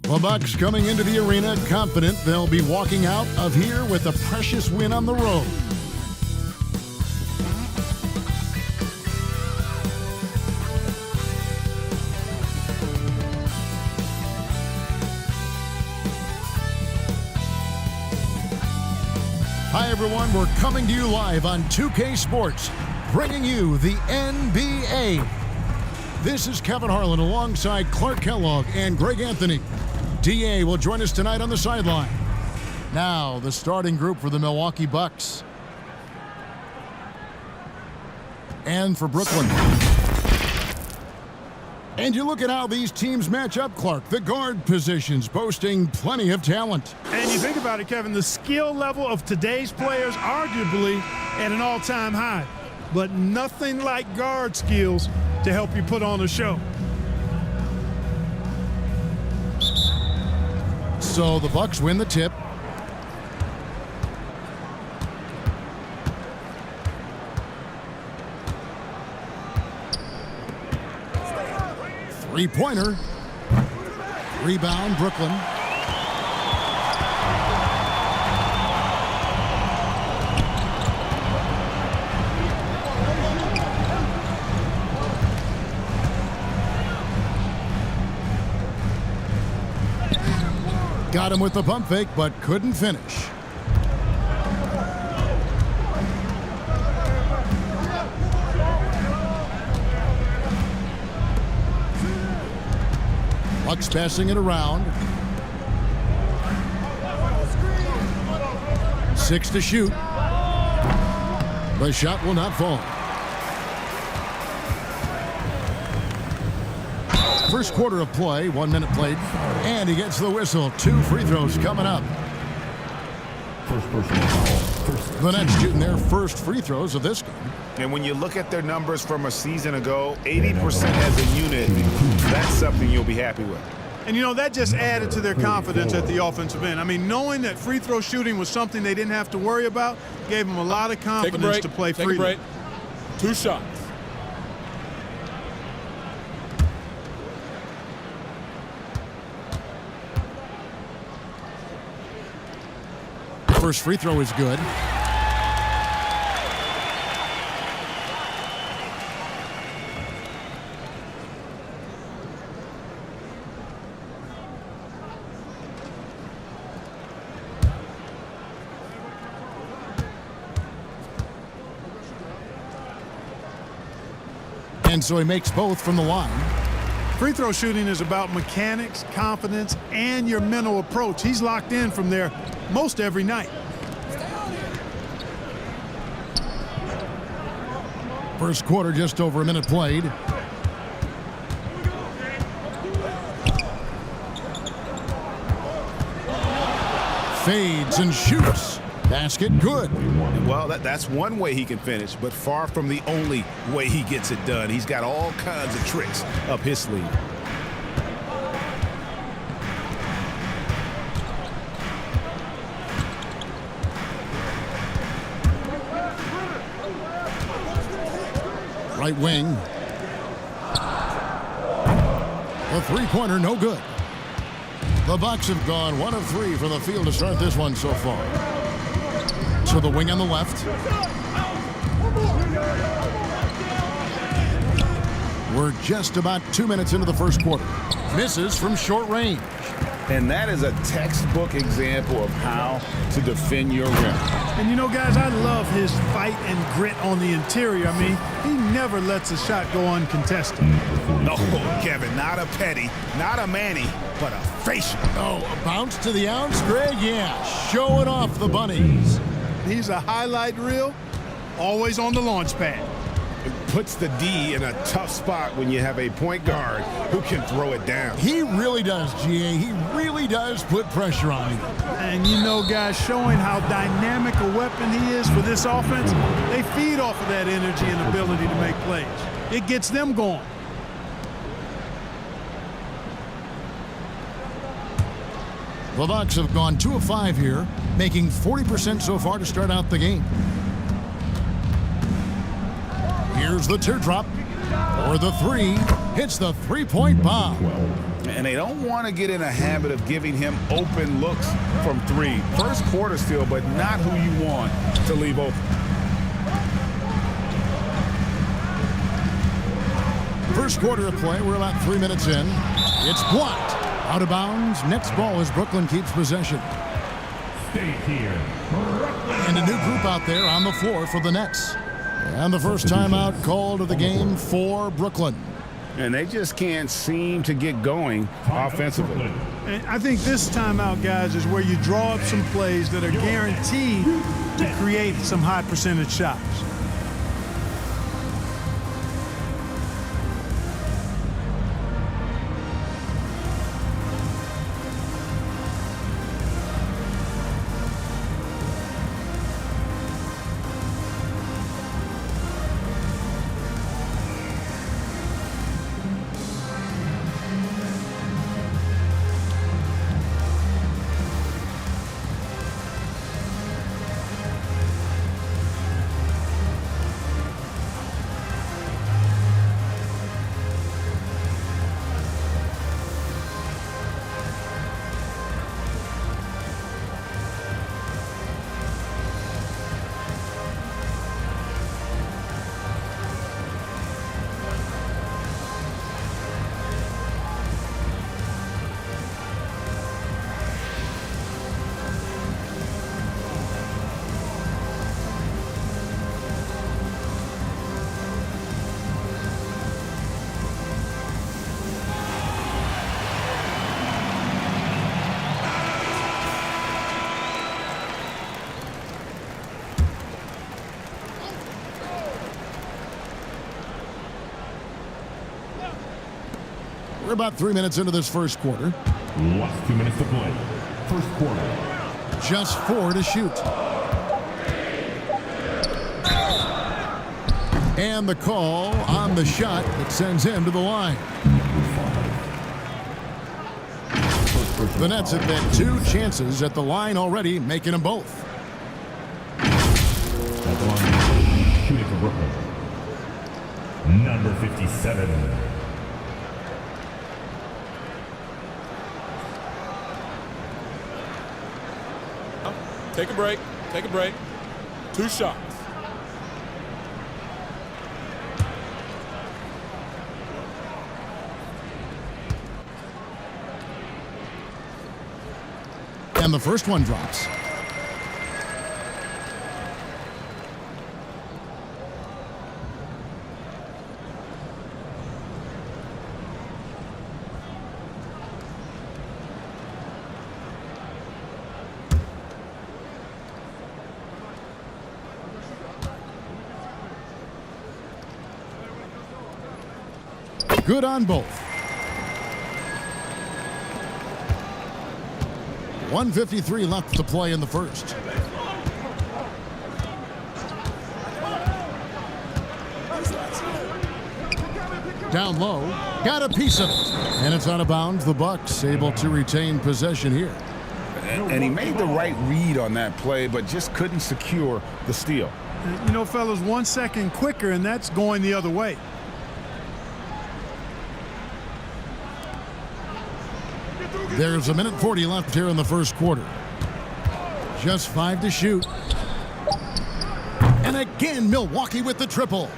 The Bucks coming into the arena confident they'll be walking out of here with a precious win on the road. Hi everyone, we're coming to you live on 2K Sports, bringing you the NBA. This is Kevin Harlan alongside Clark Kellogg and Greg Anthony. DA will join us tonight on the sideline. Now, the starting group for the Milwaukee Bucks. And for Brooklyn. And you look at how these teams match up, Clark. The guard positions boasting plenty of talent. And you think about it, Kevin, the skill level of today's players arguably at an all-time high. But nothing like guard skills to help you put on a show. So the Bucks win the tip. Three-pointer. Rebound, Brooklyn. Got him with the pump fake, but couldn't finish. Bucks passing it around. 6 to shoot. The shot will not fall. First quarter of play, 1 minute played, and he gets the whistle. 2 free throws coming up. The Nets shooting their first free throws of this game. And when you look at their numbers from a season ago, 80% as a unit, that's something you'll be happy with. And, you know, that just added to their confidence at the offensive end. I mean, knowing that free throw shooting was something they didn't have to worry about gave them a lot of confidence to play freely. 2 shots. First free throw is good. And so he makes both from the line. Free throw shooting is about mechanics, confidence, and your mental approach. He's locked in from there most every night. First quarter, just over a minute played. Fades and shoots. Basket good. Well, that's one way he can finish, but far from the only way he gets it done. He's got all kinds of tricks up his sleeve. Right wing. The three-pointer, no good. The Bucks have gone 1 of 3 from the field to start this one so far. So the wing on the left. We're just about 2 minutes into the first quarter. Misses from short range. And that is a textbook example of how to defend your rim. And you know, guys, I love his fight and grit on the interior. I mean, he never lets a shot go uncontested. No, Kevin, not a petty, not a Manny, but a facial. Oh, a bounce to the ounce, Greg? Yeah, showing off the bunnies. He's a highlight reel, always on the launch pad. It puts the D in a tough spot when you have a point guard who can throw it down. He really does, GA. He really does put pressure on him. And you know, guys, showing how dynamic a weapon he is for this offense, they feed off of that energy and ability to make plays. It gets them going. The Bucks have gone 2 of 5 here, making 40% so far to start out the game. Here's the teardrop. For the three, hits the three-point bomb. And they don't want to get in a habit of giving him open looks from three. First quarter still, but not who you want to leave open. First quarter of play, we're about 3 minutes in. It's blocked. Out of bounds. Next ball as Brooklyn keeps possession. Stay here. And a new group out there on the floor for the Nets. And the first timeout called of the game for Brooklyn. And they just can't seem to get going offensively. And I think this timeout, guys, is where you draw up some plays that are guaranteed to create some high percentage shots. We're about 3 minutes into this first quarter. Last 2 minutes to play. First quarter. Just 4 to shoot. And the call on the shot that sends him to the line. The Nets have had 2 chances at the line already, making them both. That's one. Shooting for Brooklyn. Number 57. Take a break. Take a break. 2 shots. And the first one drops. Good on both. 1:53 left to play in the first. Down low, got a piece of it, and it's out of bounds. The Bucks able to retain possession here. And he made the right read on that play, but just couldn't secure the steal. You know, fellas, 1 second quicker, and that's going the other way. There's 1:40 left here in the first quarter. Just 5 to shoot. And again, Milwaukee with the triple.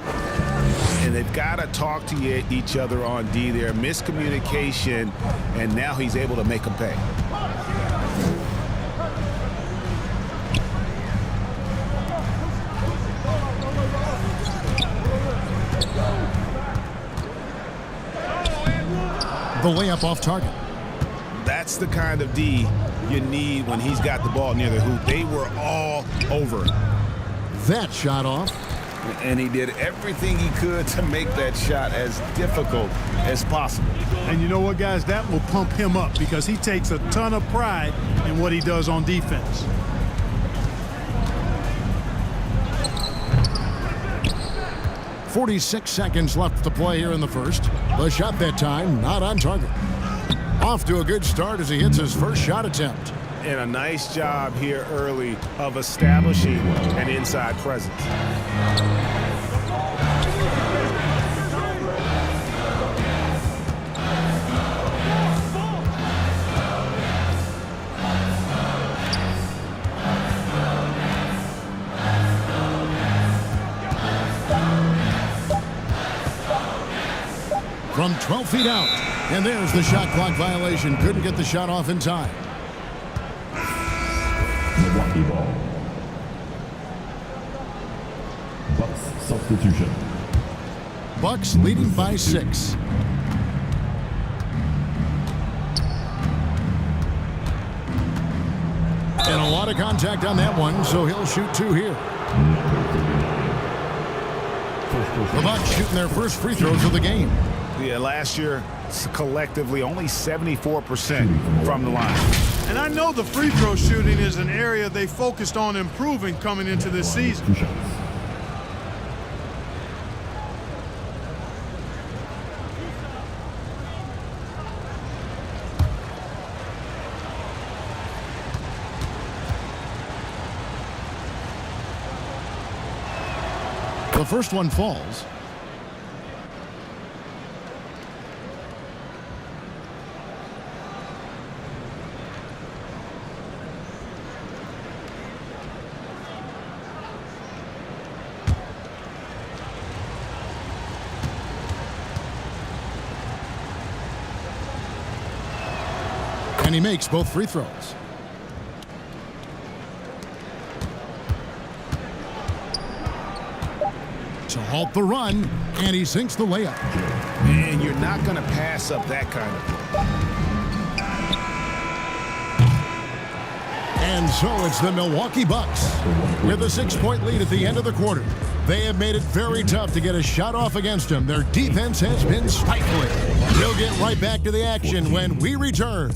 And they've got to talk to each other on D there. Miscommunication, and now he's able to make them pay. The layup off target. That's the kind of D you need when he's got the ball near the hoop. They were all over it. That shot off. And he did everything he could to make that shot as difficult as possible. And you know what, guys? That will pump him up because he takes a ton of pride in what he does on defense. .46 seconds left to play here in the first. The shot that time, not on target. Off to a good start as he hits his first shot attempt. And a nice job here early of establishing an inside presence. from 12 feet out. And there's the shot clock violation. Couldn't get the shot off in time. Milwaukee ball. Bucks substitution. Bucks leading by 6. And a lot of contact on that one, so he'll shoot 2 here. The Bucks shooting their first free throws of the game. Yeah, last year, collectively, only 74% from the line. And I know the free throw shooting is an area they focused on improving coming into this season. 2 shots. The first one falls. And he makes both free throws. To halt the run, and he sinks the layup. And you're not going to pass up that kind of play. And so it's the Milwaukee Bucks with a 6-point lead at the end of the quarter. They have made it very tough to get a shot off against them. Their defense has been stifling. We'll get right back to the action when we return.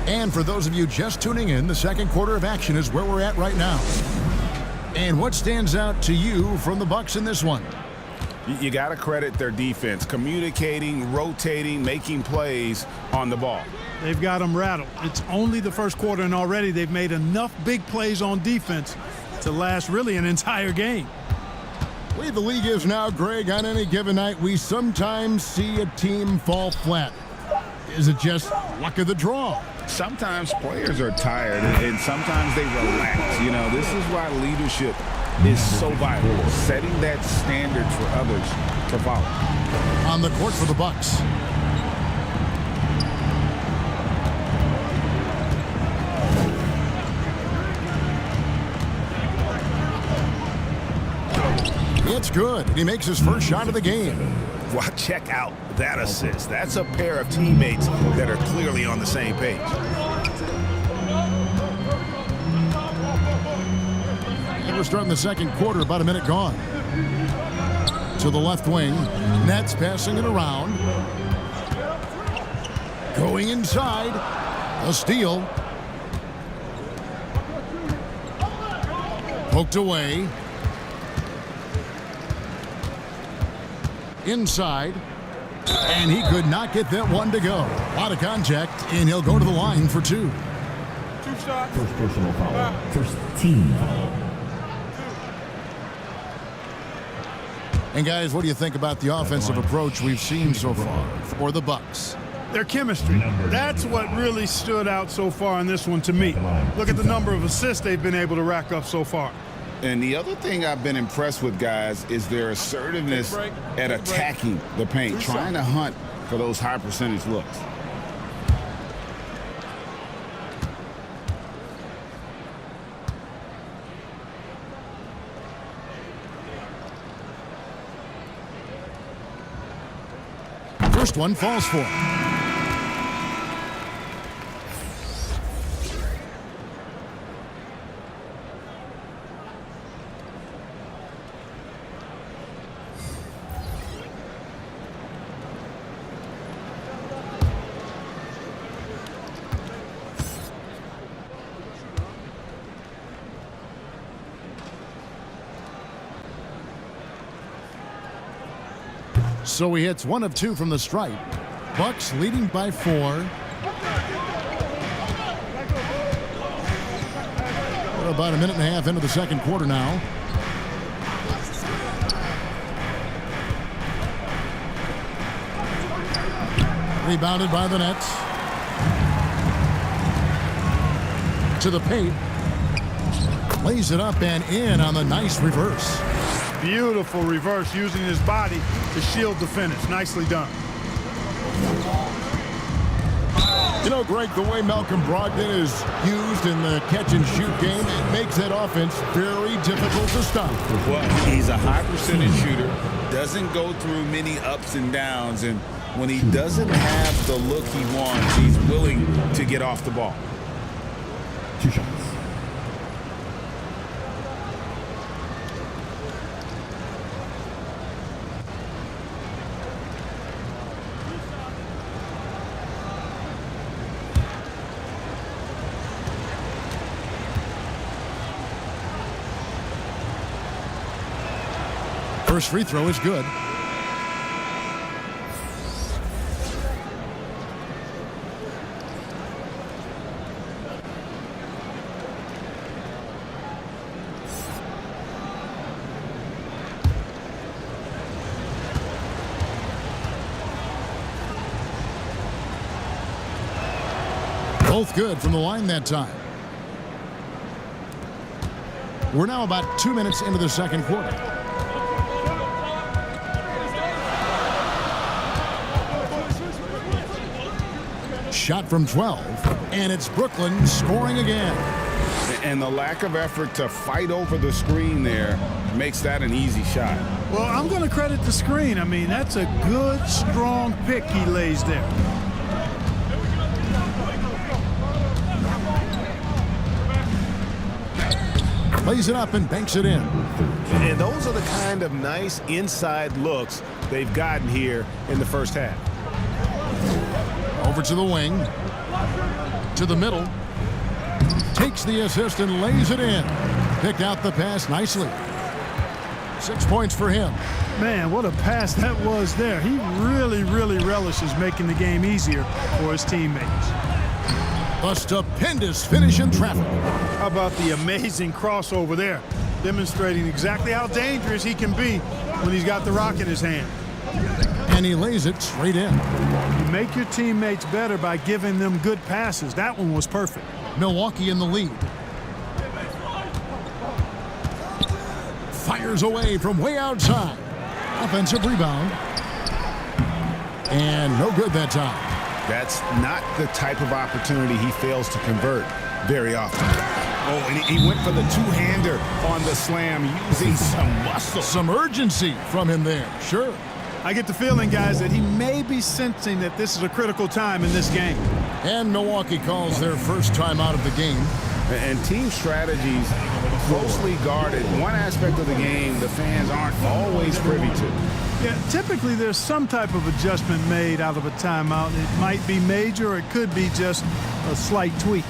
And for those of you just tuning in, the second quarter of action is where we're at right now. And what stands out to you from the Bucks in this one? You got to credit their defense, communicating, rotating, making plays on the ball. They've got them rattled. It's only the first quarter, and already they've made enough big plays on defense to last really an entire game. The way the league is now, Greg, on any given night, we sometimes see a team fall flat. Is it just luck of the draw? Sometimes players are tired, and sometimes they relax. You know, this is why leadership is so vital, setting that standard for others to follow. On the court for the Bucks. It's good, and he makes his first shot of the game. Well, check out that assist. That's a pair of teammates that are clearly on the same page. And we're starting the second quarter, about a minute gone. To the left wing, Nets passing it around. Going inside, a steal. Poked away. Inside, and he could not get that one to go. A lot of contact, and he'll go to the line for 2. 2 shots. First personal foul. First team foul. And guys, what do you think about the offensive approach we've seen so far for the Bucks? Their chemistry, that's what really stood out so far in this one to me. Look at the number of assists they've been able to rack up so far. And the other thing I've been impressed with, guys, is their assertiveness at attacking the paint, trying to hunt for those high percentage looks. First one falls for him. So he hits 1 of 2 from the stripe. Bucks leading by 4. We're about a minute and a half into the second quarter now. Rebounded by the Nets. To the paint. Lays it up and in on the nice reverse. Beautiful reverse, using his body to shield the finish. Nicely done. You know, Greg, the way Malcolm Brogdon is used in the catch-and-shoot game, it makes that offense very difficult to stop. Well, he's a high percentage shooter, doesn't go through many ups and downs, and when he doesn't have the look he wants, he's willing to get off the ball. 2 shots. First free throw is good. Both good from the line that time. We're now about 2 minutes into the second quarter. Shot from 12, and it's Brooklyn scoring again. And the lack of effort to fight over the screen there makes that an easy shot. Well, I'm going to credit the screen. I mean, that's a good, strong pick he lays there. Lays it up and banks it in. And those are the kind of nice inside looks they've gotten here in the first half. Over to the wing. To the middle. Takes the assist and lays it in. Picked out the pass nicely. 6 points for him. Man, what a pass that was there. He really, really relishes making the game easier for his teammates. A stupendous finish in traffic. How about the amazing crossover there, demonstrating exactly how dangerous he can be when he's got the rock in his hand. And he lays it straight in. You make your teammates better by giving them good passes. That one was perfect. Milwaukee in the lead. Fires away from way outside. Offensive rebound. And no good that time. That's not the type of opportunity he fails to convert very often. Oh, and he went for the two-hander on the slam, using some muscle. Some urgency from him there, sure. I get the feeling, guys, that he may be sensing that this is a critical time in this game. And Milwaukee calls their first time out of the game. And team strategies closely guarded. One aspect of the game the fans aren't always privy to. Yeah, typically there's some type of adjustment made out of a timeout. It might be major, or it could be just a slight tweak.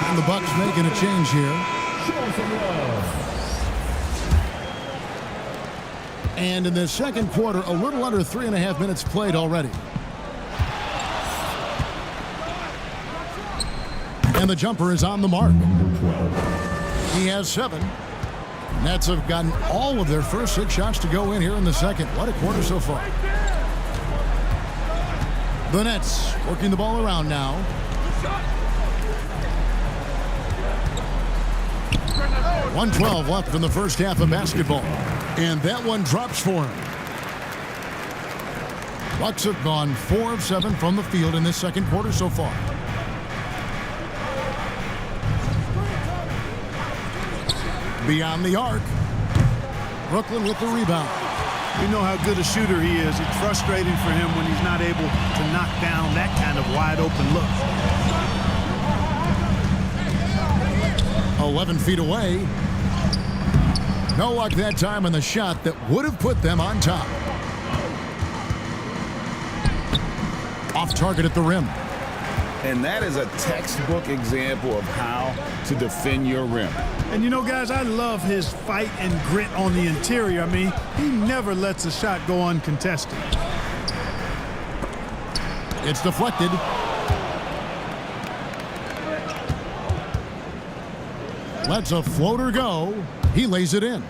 And the Bucks making a change here. And in the second quarter, a little under 3.5 minutes played already. And the jumper is on the mark. He has 7. Nets have gotten all of their first 6 shots to go in here in the second. What a quarter so far. The Nets working the ball around now. 1:12 left in the first half of basketball. And that one drops for him. Bucks have gone 4 of 7 from the field in this second quarter so far. Beyond the arc. Brooklyn with the rebound. We know how good a shooter he is. It's frustrating for him when he's not able to knock down that kind of wide open look. 11 feet away. No luck that time on the shot that would have put them on top. Off target at the rim. And that is a textbook example of how to defend your rim. And you know, guys, I love his fight and grit on the interior. I mean, he never lets a shot go uncontested. It's deflected. Lets a floater go. He lays it in.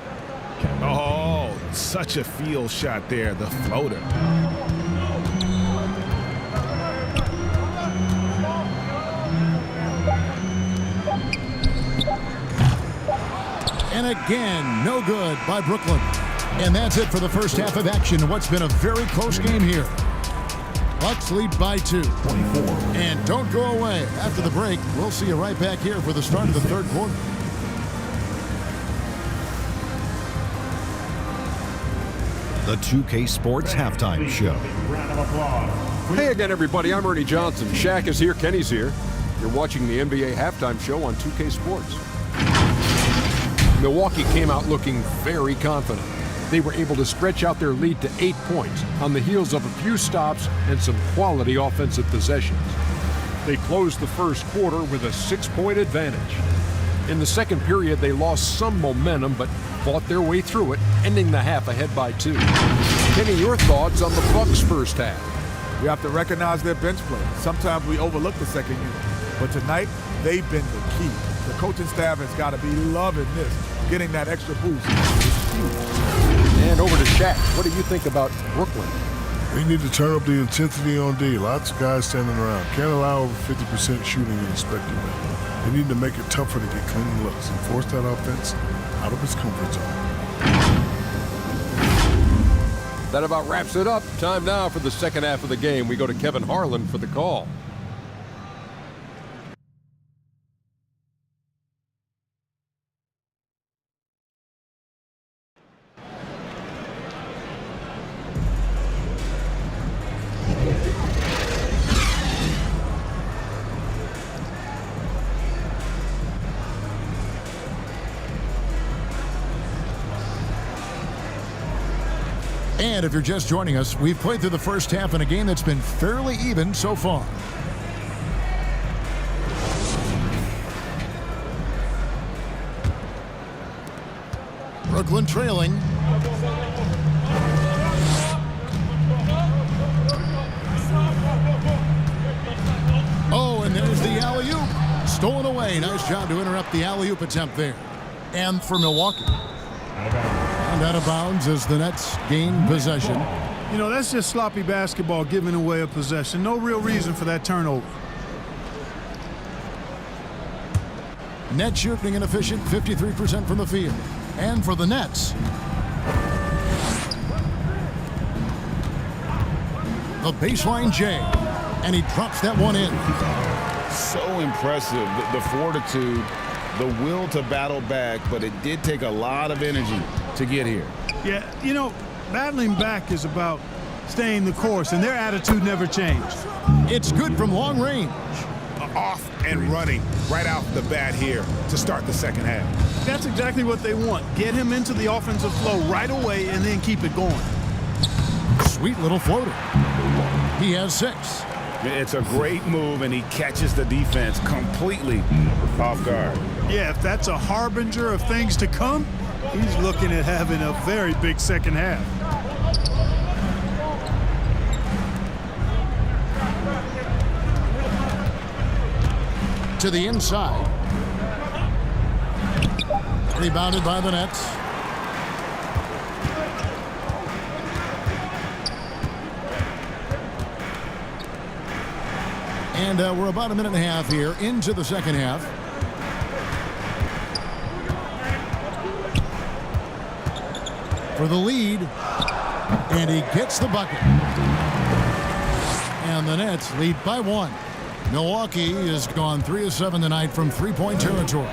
Oh, such a field shot there, the floater. And again, no good by Brooklyn. And that's it for the first half of action in what's been a very close game here. Bucks lead by 2. 24. And don't go away. After the break, we'll see you right back here for the start of the third quarter. The 2K Sports Halftime Show. Hey again, everybody. I'm Ernie Johnson. Shaq is here. Kenny's here. You're watching the NBA Halftime Show on 2K Sports. Milwaukee came out looking very confident. They were able to stretch out their lead to 8 points on the heels of a few stops and some quality offensive possessions. They closed the first quarter with a 6-point advantage. In the second period, they lost some momentum, but fought their way through it, ending the half ahead by 2. Kenny, your thoughts on the Bucks' first half? We have to recognize their bench play. Sometimes we overlook the second unit, but tonight they've been the key. The coaching staff has got to be loving this. Getting that extra boost is huge. And over to Shaq. What do you think about Brooklyn? They need to turn up the intensity on D. Lots of guys standing around. Can't allow over 50% shooting and expect to win. They need to make it tougher to get clean looks and force that offense out of its comfort zone. That about wraps it up. Time now for the second half of the game. We go to Kevin Harlan for the call. And if you're just joining us, we've played through the first half in a game that's been fairly even so far. Brooklyn trailing. Oh, and there's the alley-oop. Stolen away. Nice job to interrupt the alley-oop attempt there. And for Milwaukee. And out of bounds as the Nets gain possession. You know, that's just sloppy basketball, giving away a possession. No real reason for that turnover. Net shooting inefficient, 53% from the field. And for the Nets, the baseline J. And he drops that one in. So impressive, the fortitude, the will to battle back, but it did take a lot of energy to get here. Yeah, you know, battling back is about staying the course, and their attitude never changed. It's good from long range. Off and running right out the bat here to start the second half. That's exactly what they want. Get him into the offensive flow right away and then keep it going. Sweet little floater. He has 6. It's a great move, and he catches the defense completely off guard. Yeah, if that's a harbinger of things to come, he's looking at having a very big second half. To the inside. Rebounded by the Nets. And we're about a minute and a half here into the second half. for the lead, and he gets the bucket. And the Nets lead by 1. Milwaukee has gone 3 of 7 tonight from three-point territory.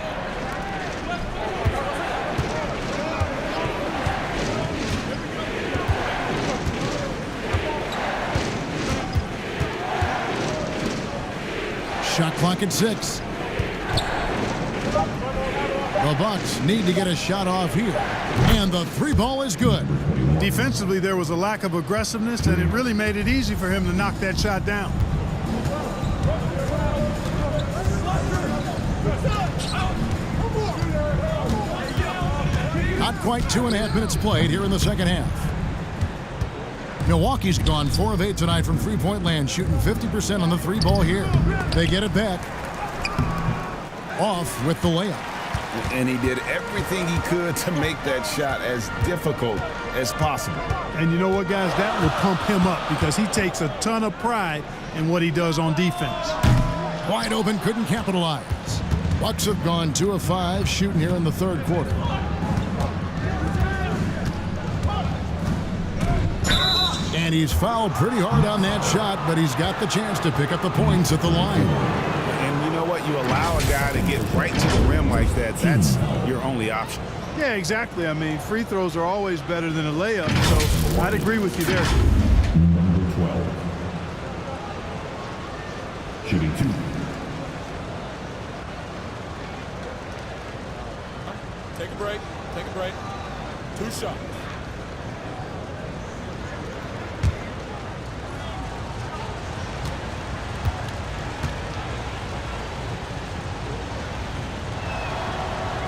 Shot clock at 6. The Bucks need to get a shot off here. And the three ball is good. Defensively, there was a lack of aggressiveness, and it really made it easy for him to knock that shot down. Not quite 2.5 minutes played here in the second half. Milwaukee's gone 4 of 8 tonight from three-point land, shooting 50% on the three ball here. They get it back. Off with the layup. And he did everything he could to make that shot as difficult as possible. And you know what, guys? That will pump him up because he takes a ton of pride in what he does on defense. Wide open, couldn't capitalize. Bucks have gone 2 of 5 shooting here in the third quarter. And he's fouled pretty hard on that shot, but he's got the chance to pick up the points at the line. And you know what? You allow a guy to get right to the rim like that. That's your only option. Yeah, exactly. I mean, free throws are always better than a layup, so I'd agree with you there. Number 12. Shooting 2. Take a break. Take a break. 2 shots.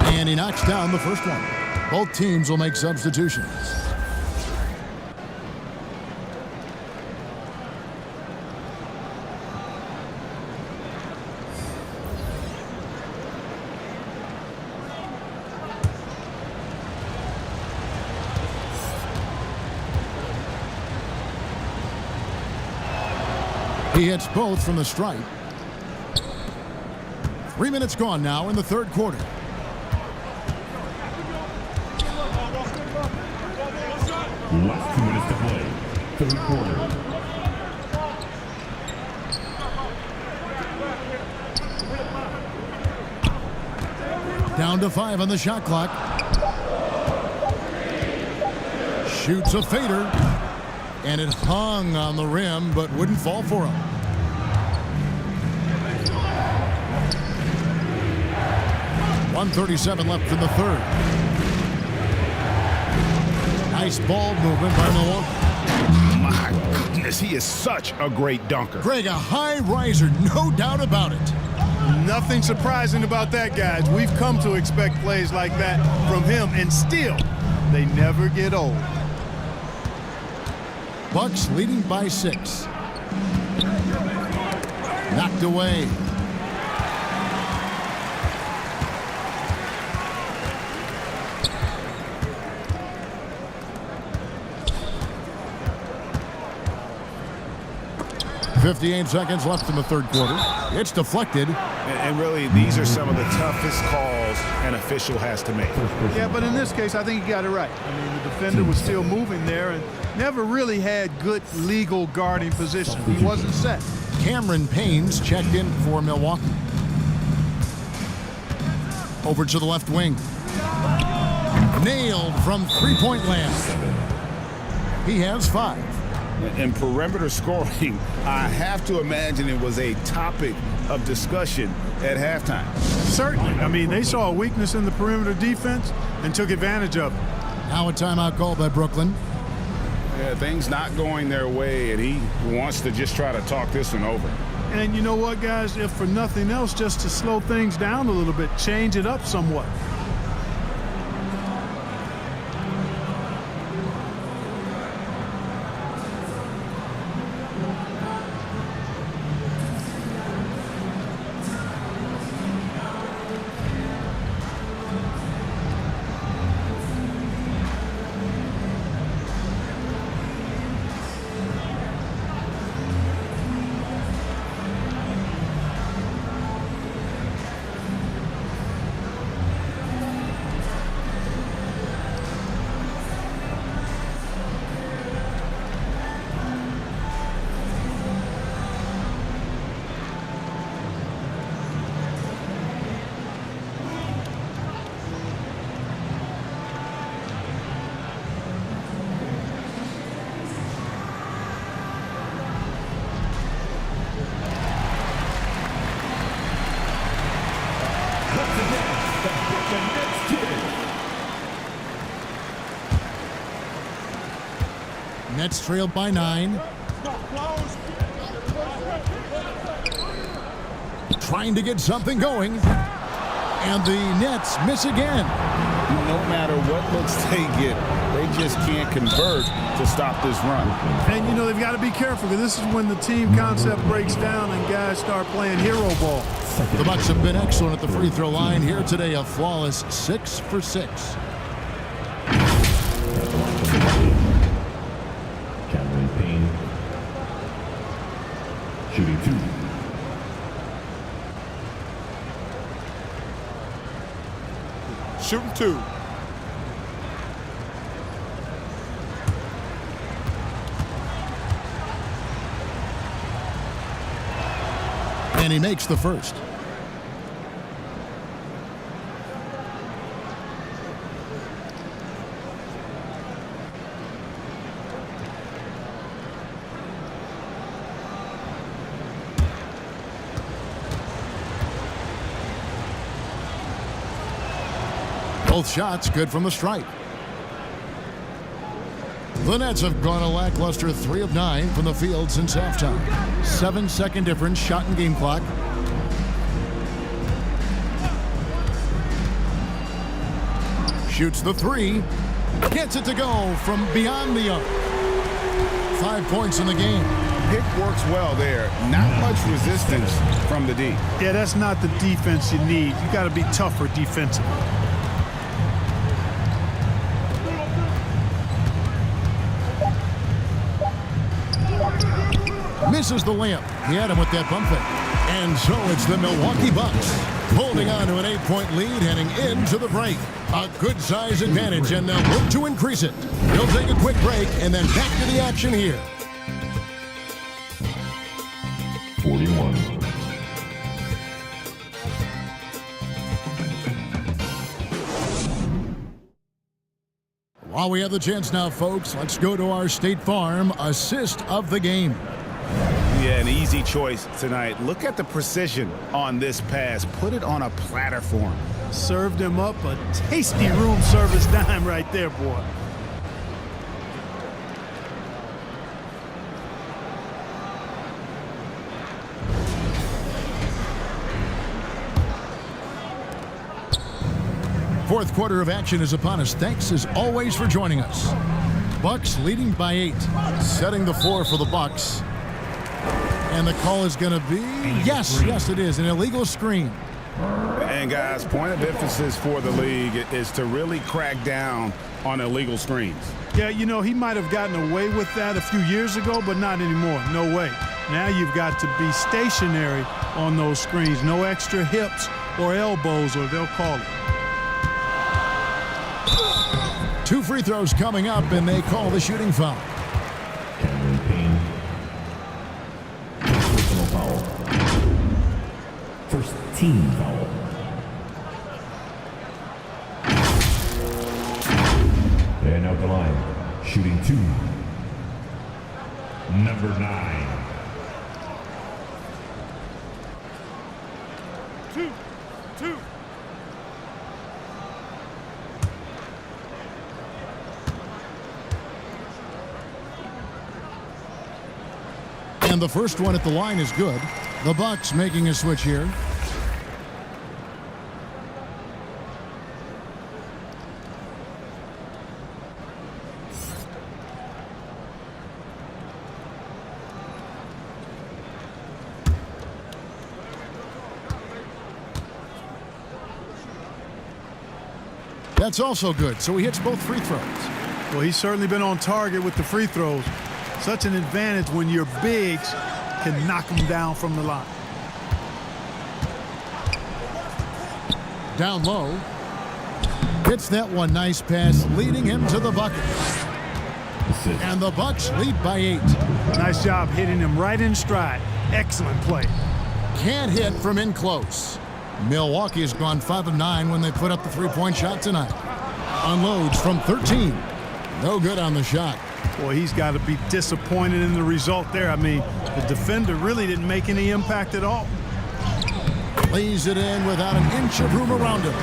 And he knocks down the first one. Both teams will make substitutions. He hits both from the stripe. 3 minutes gone now in the third quarter. Last 2 minutes to play. Third quarter. Down to 5 on the shot clock. Shoots a fader. And it hung on the rim, but wouldn't fall for him. .137 left in the third. Nice ball movement by Milwaukee. My goodness, he is such a great dunker. Greg, a high riser, no doubt about it. Nothing surprising about that, guys. We've come to expect plays like that from him, and still, they never get old. Bucks leading by 6. Knocked away. .58 seconds left in the third quarter. It's deflected. And really, these are some of the toughest calls an official has to make. Yeah, but in this case, I think he got it right. I mean, the defender was still moving there and never really had good legal guarding position. He wasn't set. Cameron Payne's checked in for Milwaukee. Over to the left wing. Nailed from three-point land. He has 5. In perimeter scoring, I have to imagine it was a topic of discussion at halftime. Certainly. I mean, they saw a weakness in the perimeter defense and took advantage of it. Now a timeout called by Brooklyn. Yeah, things not going their way, and he wants to just try to talk this one over. And you know what, guys? If for nothing else, just to slow things down a little bit, change it up somewhat. Nets trailed by 9. Trying to get something going. And the Nets miss again. No matter what looks they get, they just can't convert to stop this run. And, you know, they've got to be careful because this is when the team concept breaks down and guys start playing hero ball. The Bucks have been excellent at the free throw line here today, a flawless 6 for 6. Cameron Payne. Shooting 2. Shooting 2. And he makes the first. Both shots good from the stripe. The Nets have gone a lackluster 3 of 9 from the field since halftime. 7-second difference shot in game clock. Shoots the 3. Gets it to go from beyond the arc. 5 points in the game. Pick works well there. Not much resistance from the D. Yeah, that's not the defense you need. You got to be tougher defensively. Misses the layup. He had him with that bump fake. And so it's the Milwaukee Bucks holding on to an 8-point lead heading into the break. A good size advantage, and they'll look to increase it. They'll take a quick break and then back to the action here. 41. While we have the chance now, folks, let's go to our State Farm assist of the game. Yeah, an easy choice tonight. Look at the precision on this pass. Put it on a platter for him. Served him up a tasty room service dime right there, boy. Fourth quarter of action is upon us. Thanks as always for joining us. Bucks leading by 8, setting the floor for the Bucks. And the call is going to be, yes, it is, an illegal screen. And guys, point of emphasis for the league is to really crack down on illegal screens. Yeah, you know, he might have gotten away with that a few years ago, but not anymore. No way. Now you've got to be stationary on those screens. No extra hips or elbows, or they'll call it. 2 free throws coming up, and they call the shooting foul. Cameron Payne. Personal foul. First team foul. And out the line. Shooting 2. Number 9. 2. And the first one at the line is good. The Bucks making a switch here. That's also good, so he hits both free throws. Well, he's certainly been on target with the free throws. Such an advantage when your bigs can knock them down from the line. Down low. Hits that one, nice pass, leading him to the bucket. And the Bucks lead by 8. Nice job hitting him right in stride. Excellent play. Can't hit from in close. Milwaukee has gone 5 of 9 when they put up the 3-point shot tonight. Unloads from 13. No good on the shot. Boy, he's got to be disappointed in the result there. I mean, the defender really didn't make any impact at all. Lays it in without an inch of room around him.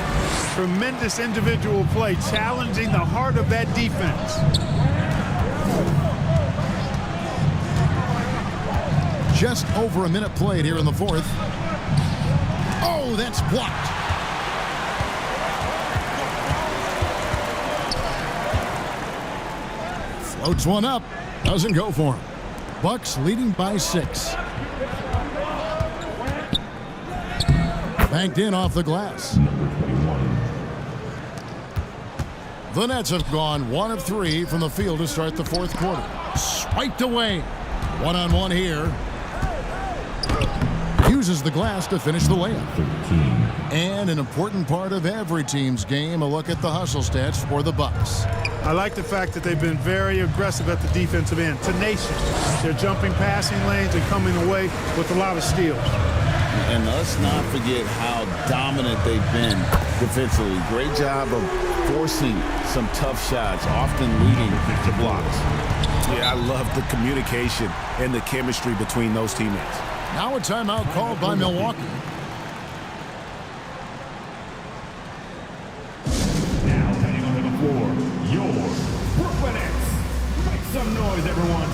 Tremendous individual play, challenging the heart of that defense. Just over a minute played here in the fourth. Oh, that's blocked. Floats one up. Doesn't go for him. Bucks leading by 6. Banked in off the glass. The Nets have gone 1 of 3 from the field to start the fourth quarter. Swiped away. One-on-one here. Uses the glass to finish the layup. And an important part of every team's game, a look at the hustle stats for the Bucks. I like the fact that they've been very aggressive at the defensive end. Tenacious. They're jumping passing lanes and coming away with a lot of steals. And let's not forget how dominant they've been defensively. Great job of forcing some tough shots, often leading to blocks. Yeah, I love the communication and the chemistry between those teammates. Now a timeout called by Milwaukee. Now heading onto the floor, your Brooklyn Nets. Make some noise, everyone.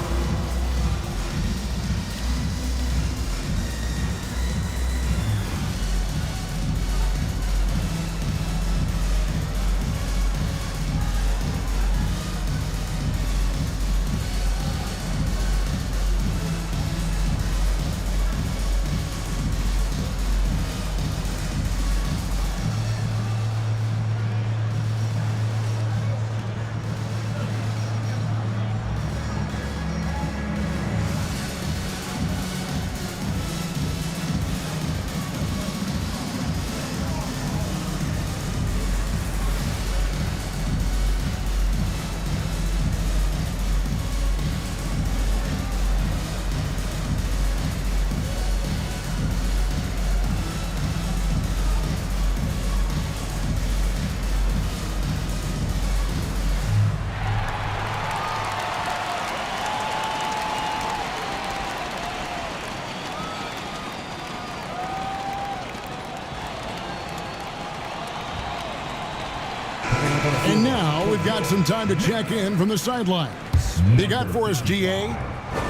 And now we've got some time to check in from the sideline. You got for us, GA?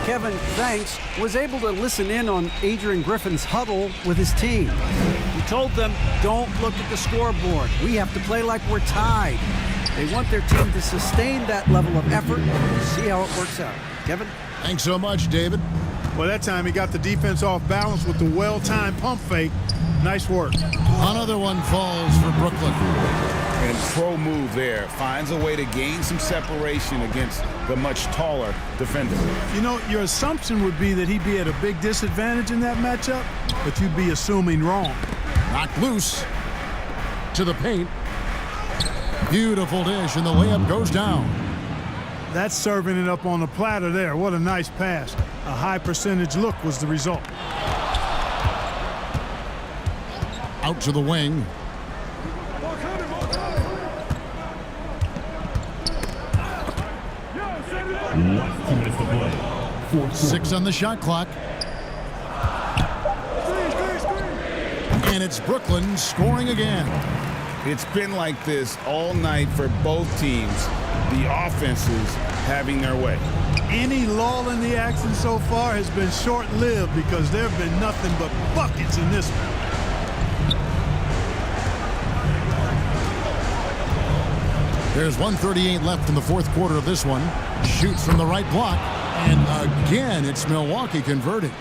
Kevin, thanks, was able to listen in on Adrian Griffin's huddle with his team. He told them, don't look at the scoreboard. We have to play like we're tied. They want their team to sustain that level of effort and see how it works out. Kevin? Thanks so much, David. Well, that time he got the defense off balance with the well-timed pump fake. Nice work. Another one falls for Brooklyn. And pro move there. Finds a way to gain some separation against the much taller defender. You know, your assumption would be that he'd be at a big disadvantage in that matchup, but you'd be assuming wrong. Knocked loose to the paint. Beautiful dish, and the layup goes down. That's serving it up on the platter there. What a nice pass. A high percentage look was the result. Out to the wing. Last 2 minutes to play. 6 on the shot clock. And it's Brooklyn scoring again. It's been like this all night for both teams. The offenses having their way. Any lull in the action so far has been short-lived because there have been nothing but buckets in this one. There's 1:38 left in the fourth quarter of this one. Shoots from the right block. And again, it's Milwaukee converting.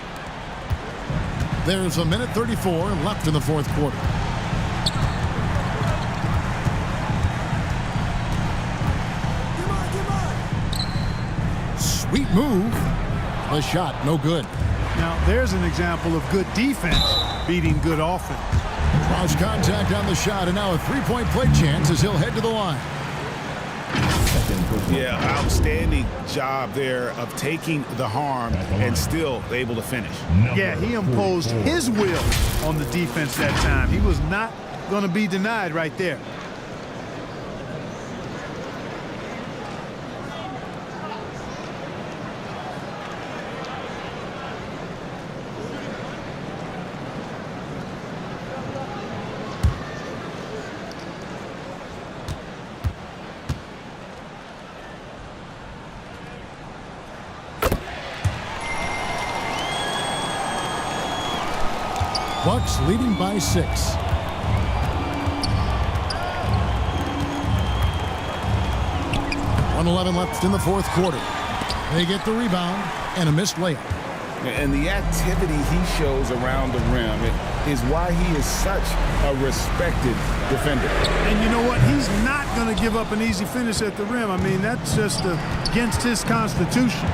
There's a minute 34 left in the fourth quarter. Sweet move. The shot, no good. Now, there's an example of good defense beating good offense. Draws contact on the shot, and now a three-point play chance as he'll head to the line. Yeah, outstanding job there of taking the harm and still able to finish. Yeah, he imposed his will on the defense that time. He was not going to be denied right there. Bucks leading by 6. .111 left in the fourth quarter. They get the rebound and a missed layup. And the activity he shows around the rim is why he is such a respected defender. And you know what? He's not going to give up an easy finish at the rim. I mean, that's just against his constitution.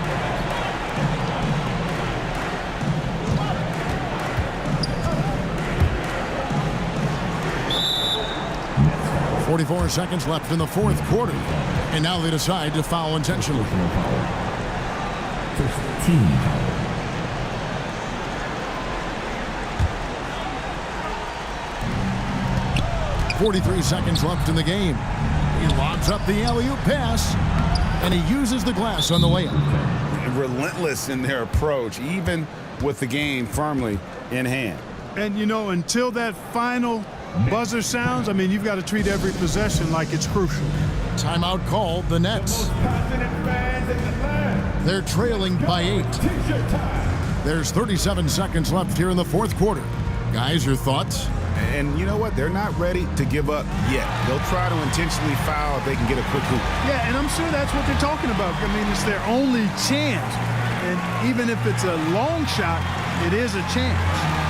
44 seconds left in the fourth quarter. And now they decide to foul intentionally. First team foul. 43 seconds left in the game. He lobs up the alley-oop pass, and he uses the glass on the layup. Relentless in their approach, even with the game firmly in hand. And, you know, until that final buzzer sounds, I mean, you've got to treat every possession like it's crucial. Timeout called, the Nets. They're trailing by 8. There's 37 seconds left here in the fourth quarter. Guys, your thoughts? And you know what? They're not ready to give up yet. They'll try to intentionally foul if they can get a quick hoop. Yeah, and I'm sure that's what they're talking about. I mean, it's their only chance. And even if it's a long shot, it is a chance.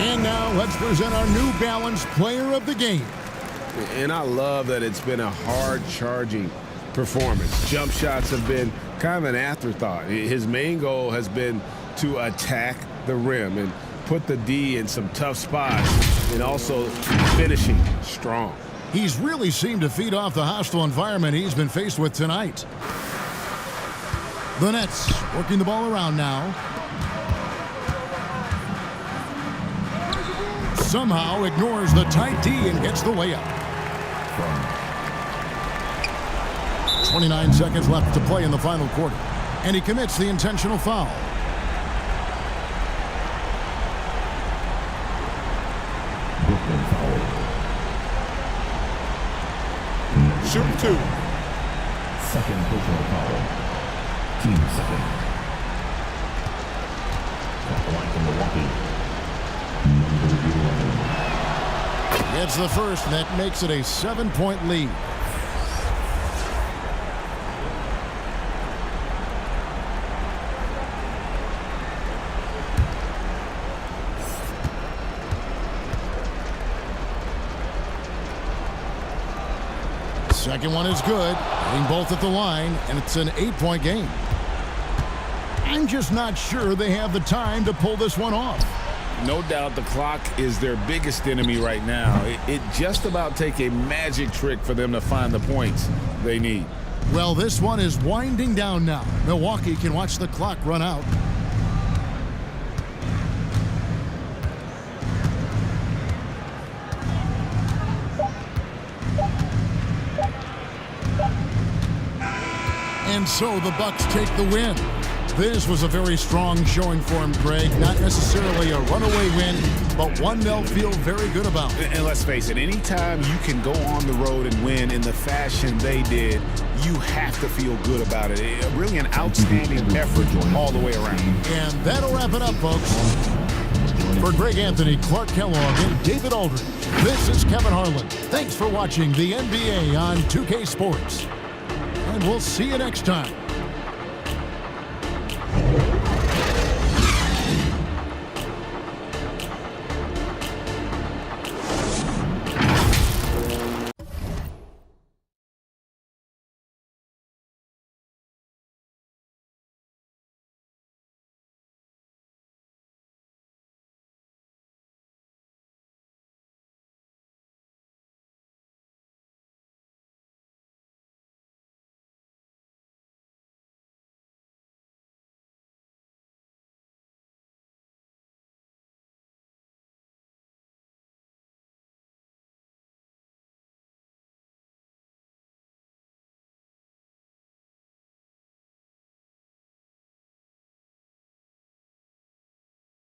And now let's present our New Balance Player of the Game. And I love that it's been a hard-charging performance. Jump shots have been kind of an afterthought. His main goal has been to attack the rim and put the D in some tough spots and also finishing strong. He's really seemed to feed off the hostile environment he's been faced with tonight. The Nets working the ball around now. Somehow ignores the tight D and gets the layup. 29 seconds left to play in the final quarter. And he commits the intentional foul. Brooklyn foul. Shoot 2. Second personal foul. Team second. Off the line from Milwaukee. Gets the first, and that makes it a 7-point lead. Second one is good, hitting both at the line, and it's an 8-point game. I'm just not sure they have the time to pull this one off. No doubt the clock is their biggest enemy right now. It just about take a magic trick for them to find the points they need. Well, this one is winding down now. Milwaukee can watch the clock run out. And so the Bucks take the win. This was a very strong showing for him, Greg. Not necessarily a runaway win, but one they'll feel very good about. And let's face it, anytime you can go on the road and win in the fashion they did, you have to feel good about it. Really an outstanding effort all the way around. And that'll wrap it up, folks. For Greg Anthony, Clark Kellogg, and David Aldridge, this is Kevin Harlan. Thanks for watching the NBA on 2K Sports. And we'll see you next time.